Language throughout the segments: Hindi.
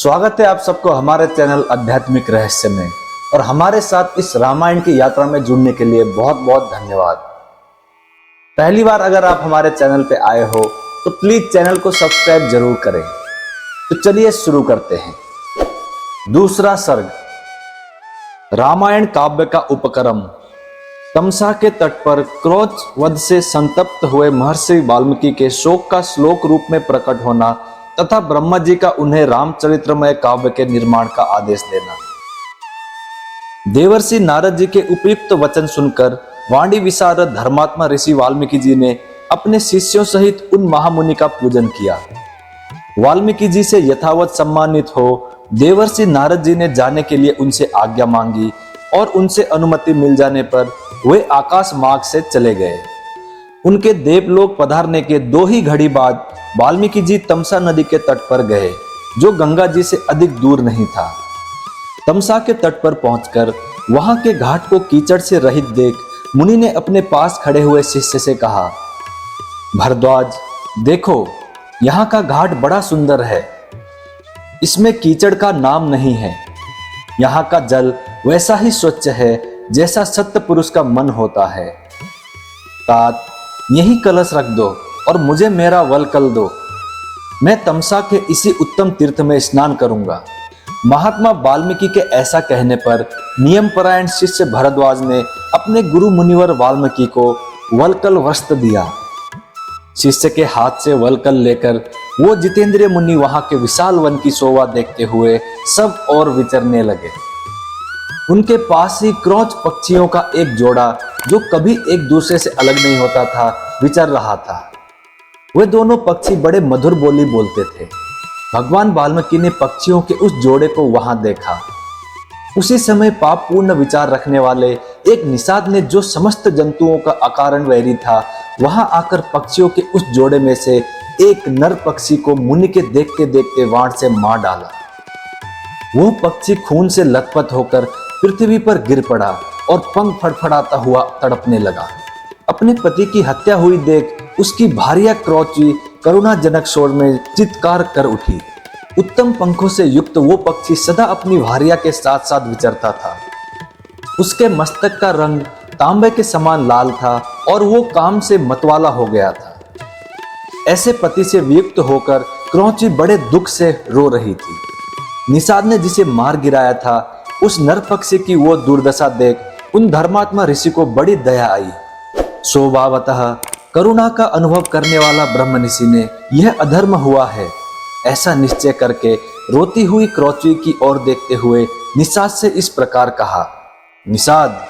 स्वागत है आप सबको हमारे चैनल आध्यात्मिक रहस्य में। और हमारे साथ इस रामायण की यात्रा में जुड़ने के लिए बहुत बहुत धन्यवाद। पहली बार अगर आप हमारे चैनल पे आए हो तो प्लीज चैनल को सब्सक्राइब जरूर करें। तो चलिए शुरू करते हैं। दूसरा सर्ग, रामायण काव्य का उपक्रम। तमसा के तट पर क्रोध वध से संतप्त हुए महर्षि वाल्मीकि के शोक का श्लोक रूप में प्रकट होना तथा ब्रह्मा जी का उन्हें रामचरितमय काव्य के निर्माण का आदेश देना। देवर्षि नारद जी के उपयुक्त वचन सुनकर वाणी विशारद धर्मात्मा ऋषि वाल्मीकि जी ने अपने शिष्यों सहित उन महामुनि का पूजन किया। वाल्मीकि जी से यथावत सम्मानित हो देवर्षि नारद जी ने जाने के लिए उनसे आज्ञा मांगी और उनसे अनुमति मिल जाने पर वे आकाश मार्ग से चले गए। उनके देवलोक पधारने के 2 ही घड़ी बाद वाल्मीकि जी तमसा नदी के तट पर गए, जो गंगा जी से अधिक दूर नहीं था। तमसा के तट पर पहुंचकर वहां के घाट को कीचड़ से रहित देख मुनि ने अपने पास खड़े हुए शिष्य से कहा, भरद्वाज देखो, यहाँ का घाट बड़ा सुंदर है। इसमें कीचड़ का नाम नहीं है। यहाँ का जल वैसा ही स्वच्छ है जैसा सत्य पुरुष का मन होता है। तात यही कलश रख दो और मुझे मेरा वलकल दो। मैं तमसा के इसी उत्तम तीर्थ में स्नान करूंगा। महात्मा वाल्मीकि के ऐसा कहने पर नियमपरायण शिष्य भरद्वाज ने अपने गुरु मुनिवर वाल्मीकि को वलकल वस्त्र दिया। शिष्य के हाथ से वलकल लेकर वो जितेंद्रिय मुनि वहां के विशाल वन की शोभा देखते हुए सब और विचरने लगे। उनके पास ही क्रोच पक्षियों का एक जोड़ा, जो कभी एक दूसरे से अलग नहीं होता था, विचर रहा था। वे दोनों पक्षी बड़े मधुर बोली बोलते थे। भगवान वाल्मीकि ने पक्षियों के उस जोड़े को वहां देखा। उसी समय पाप पूर्ण विचार रखने वाले एक निषाद ने, जो समस्त जंतुओं का अकारण वैरी था, वहां आकर पक्षियों के उस जोड़े में से एक नर पक्षी को मुनि के देखते देखते वाण से मार डाला। वो पक्षी खून से लथपथ होकर पृथ्वी पर गिर पड़ा और पंख फड़फड़ाता हुआ तड़पने लगा। अपने पति की हत्या हुई देख उसकी भार्या क्रोची करुणाजनक स्वर में चित्कार कर उठी। उत्तम पंखों से युक्त वो पक्षी सदा अपनी भार्या के साथ साथ विचरता था। उसके मस्तक का रंग तांबे के समान लाल था और वो काम से मतवाला हो गया था। ऐसे पति से वियुक्त होकर क्रोची बड़े दुख से रो रही थी। निषाद ने जिसे मार गिराया था, उस नर पक्षी की वो दुर्दशा देख उन धर्मात्मा ऋषि को बड़ी दया आई। स्वभावतः करुणा का अनुभव करने वाला ब्रह्म ऋषि ने यह अधर्म हुआ है ऐसा निश्चय करके रोती हुई क्रोची की ओर देखते हुए निषाद से इस प्रकार कहा, निषाद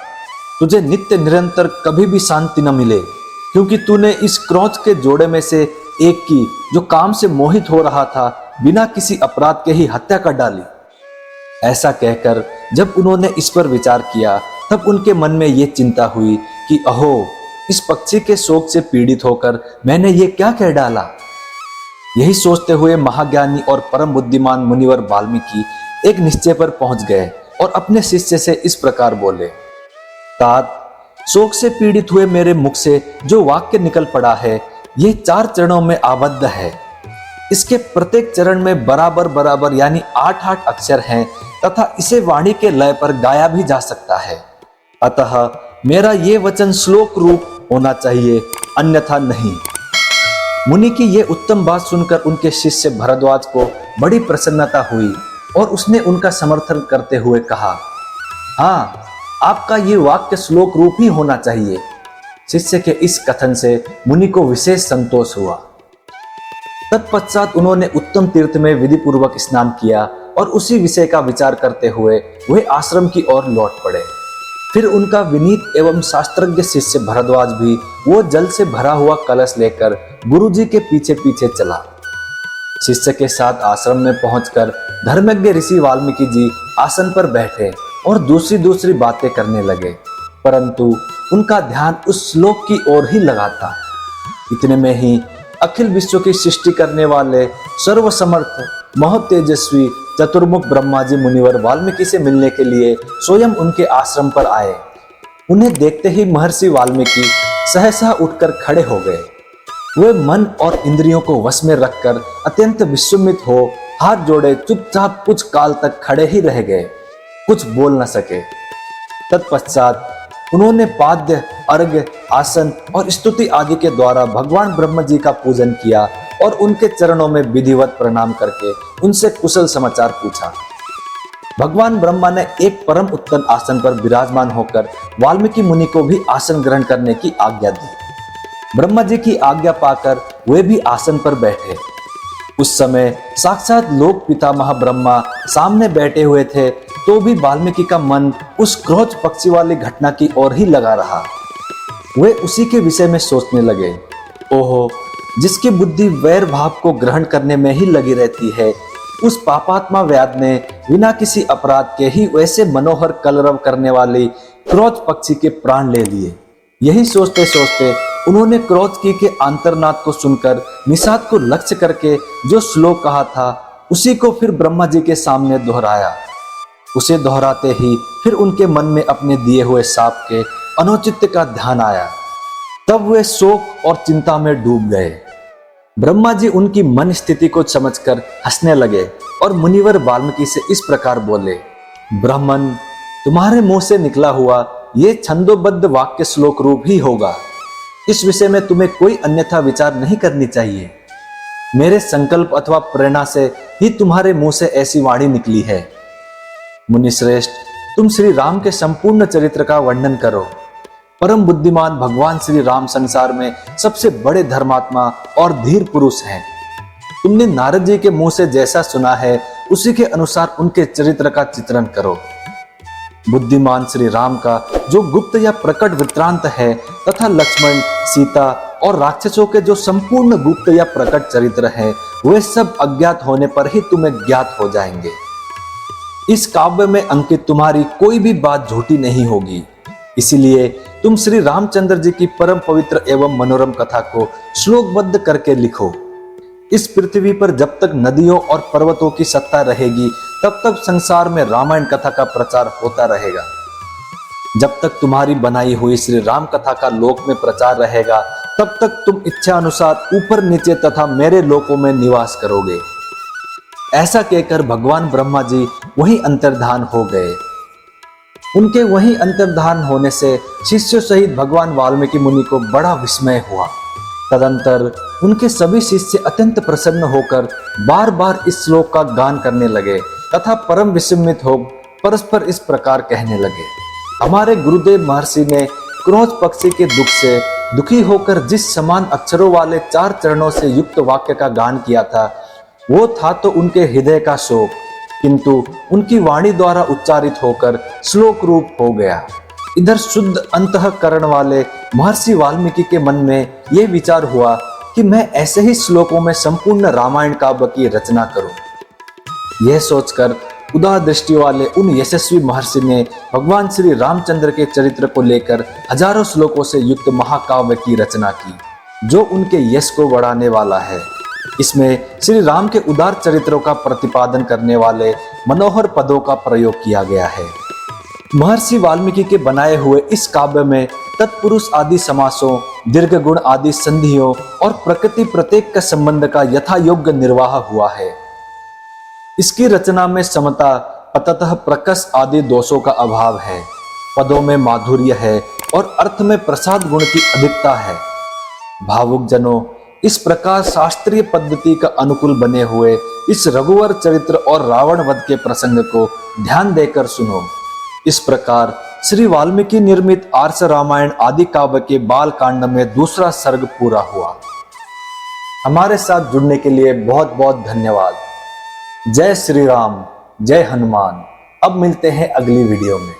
तुझे नित्य निरंतर कभी भी शांति न मिले, क्योंकि तूने इस क्रोच के जोड़े में से एक की, जो काम से मोहित हो रहा था, बिना किसी अपराध के ही हत्या कर डाली। ऐसा कहकर जब उन्होंने इस पर विचार किया, तब उनके मन में ये चिंता हुई कि अहो, इस पक्षी के शोक से पीड़ित होकर मैंने ये क्या कह डाला। यही सोचते हुए महाज्ञानी और परम बुद्धिमान मुनिवर वाल्मीकि एक निश्चय पर पहुंच गए और अपने शिष्य से इस प्रकार बोले, तात शोक से पीड़ित हुए मेरे मुख से जो वाक्य निकल पड़ा है, ये 4 चरणों में आबद्ध है। इसके प्रत्येक चरण में बराबर बराबर यानी 8-8 अक्षर हैं तथा इसे वाणी के लय पर गाया भी जा सकता है। अतः मेरा ये वचन श्लोक रूप होना चाहिए, अन्यथा नहीं। मुनि की ये उत्तम बात सुनकर उनके शिष्य भरद्वाज को बड़ी प्रसन्नता हुई और उसने उनका समर्थन करते हुए कहा, हाँ, आपका ये वाक्य श्लोक रूप ही होना चाहिए। शिष्य के इस कथन से मुनि को विशेष संतोष हुआ। तत्पश्चात उन्होंने उत्तम तीर्थ में विधि पूर्वक स्नान किया और उसी विषय का विचार करते हुए वे आश्रम की ओर लौट पड़े। फिर उनका विनीत एवं शास्त्रज्ञ शिष्य भरद्वाज भी वो जल से भरा हुआ कलश लेकर गुरुजी के पीछे पीछे चला। शिष्य के साथ आश्रम में पहुंचकर धर्मज्ञ ऋषि वाल्मीकि जी आसन पर बैठे और दूसरी दूसरी बातें करने लगे, परंतु उनका ध्यान उस श्लोक की ओर ही लगा था। इतने में ही अखिल विश्व की सृष्टि करने वाले सर्वसमर्थ महतेजस्वी चतुर्मुख ब्रह्मा जी मुनिवर वाल्मीकि से मिलने के लिए स्वयं उनके आश्रम पर आए। उन्हें देखते ही महर्षि वाल्मीकि सहसा उठकर खड़े हो गए। वे मन और इंद्रियों को वश में रखकर अत्यंत विस्मित हो हाथ जोड़े चुपचाप कुछ काल तक खड़े ही रह गए, कुछ बोल न सके। तत्पश्चात उन्होंने पाद्य, अर्घ्य, आसन और स्तुति आदि के द्वारा भगवान ब्रह्म जी का पूजन किया और उनके चरणों में विधिवत प्रणाम करके उनसे कुशल समाचार पूछा। भगवान ब्रह्मा ने एक परम उत्तम आसन पर विराजमान होकर वाल्मीकि मुनि को भी आसन ग्रहण करने की आज्ञा दी। ब्रह्मा जी की आज्ञा पाकर वे भी आसन पर बैठे। उस समय साक्षात लोक पितामह ब्रह्मा सामने बैठे हुए थे, तो भी वाल्मीकि का मन उस क्रोध पक्षी वाली घटना की ओर ही लगा रहा। वे उसी के विषय में सोचने लगे। ओहो, जिसकी बुद्धि वैर भाव को ग्रहण करने में ही लगी रहती है, उस पापात्मा व्याध ने बिना किसी अपराध के ही वैसे मनोहर कलरव करने वाली क्रोध पक्षी के प्राण ले लिए। यही सोचते सोचते उन्होंने क्रोध की के आंतरनाद को सुनकर निषाद को लक्ष्य करके जो श्लोक कहा था, उसी को फिर ब्रह्मा जी के सामने दोहराया। उसे दोहराते ही फिर उनके मन में अपने दिए हुए शाप के अनौचित्य का ध्यान आया। तब वे शोक और चिंता में डूब गए। ब्रह्मा जी उनकी मन स्थिति को समझकर हंसने लगे और मुनिवर वाल्मीकि से इस प्रकार बोले, ब्राह्मण, तुम्हारे मुंह से निकला हुआ ये छंदोबद्ध वाक्य श्लोक रूप ही होगा। इस विषय में तुम्हें कोई अन्यथा विचार नहीं करनी चाहिए। मेरे संकल्प अथवा प्रेरणा से ही तुम्हारे मुंह से ऐसी वाणी निकली है। मुनिश्रेष्ठ, तुम श्री राम के संपूर्ण चरित्र का वर्णन करो। परम बुद्धिमान भगवान श्री राम संसार में सबसे बड़े धर्मात्मा और धीर पुरुष हैं। तुमने नारद जी के मुंह से जैसा सुना है, उसी के अनुसार उनके चरित्र का चित्रण करो। बुद्धिमान श्री राम का जो गुप्त या प्रकट वृत्तांत है, तथा लक्ष्मण, सीता और राक्षसों के जो संपूर्ण गुप्त या प्रकट चरित्र है, वे सब अज्ञात होने पर ही तुम्हें ज्ञात हो जाएंगे। इस काव्य में अंकित तुम्हारी कोई भी बात झूठी नहीं होगी। इसीलिए तुम श्री रामचंद्र जी की परम पवित्र एवं मनोरम कथा को श्लोकबद्ध करके लिखो। इस पृथ्वी पर जब तक नदियों और पर्वतों की सत्ता रहेगी, तब तक संसार में रामायण कथा का प्रचार होता रहेगा। जब तक तुम्हारी बनाई हुई श्री राम कथा का लोक में प्रचार रहेगा, तब तक तुम इच्छा अनुसार ऊपर नीचे तथा मेरे लोकों में निवास करोगे। ऐसा कहकर भगवान ब्रह्मा जी वहीं अंतर्धान हो गए। उनके वहीं अंतर्धान होने से शिष्यों सहित भगवान वाल्मीकि मुनि को बड़ा विस्मय हुआ। तदंतर उनके सभी शिष्य अत्यंत प्रसन्न होकर बार बार इस श्लोक का गान करने लगे तथा परम विस्मित हो परस्पर इस प्रकार कहने लगे, हमारे गुरुदेव महर्षि ने क्रोध पक्षी के दुख से दुखी होकर जिस समान अक्षरों वाले 4 चरणों से युक्त वाक्य का गान किया था, वो था तो उनके हृदय का शोक, किंतु उनकी वाणी द्वारा उच्चारित होकर श्लोक रूप हो गया। इधर शुद्ध अंतःकरण वाले महर्षि वाल्मीकि के मन में यह विचार हुआ कि मैं ऐसे ही श्लोकों में संपूर्ण रामायण काव्य की रचना करूं। यह सोचकर उदार दृष्टि वाले उन यशस्वी महर्षि ने भगवान श्री रामचंद्र के चरित्र को लेकर हजारों श्लोकों से युक्त महाकाव्य की रचना की, जो उनके यश को बढ़ाने वाला है। इसमें श्री राम के उदार चरित्रों का प्रतिपादन करने वाले मनोहर पदों का प्रयोग किया गया है। महर्षि वाल्मीकि के बनाए हुए इस काव्य में तत्पुरुष आदि समासों, दीर्घ गुण आदि संधियों और प्रकृति प्रत्येक का संबंध का यथा योग्य निर्वाह हुआ है। इसकी रचना में समता अतः प्रकस आदि दोषों का अभाव है, पदों में माधुर्य है और अर्थ में प्रसाद गुण की अधिकता है। भावुक जनों, इस प्रकार शास्त्रीय पद्धति का अनुकूल बने हुए इस रघुवर चरित्र और रावण वध के प्रसंग को ध्यान देकर सुनो। इस प्रकार श्री वाल्मीकि निर्मित आर्ष रामायण आदि काव्य के बाल कांड में दूसरा सर्ग पूरा हुआ। हमारे साथ जुड़ने के लिए बहुत बहुत धन्यवाद। जय श्री राम, जय हनुमान। अब मिलते हैं अगली वीडियो में।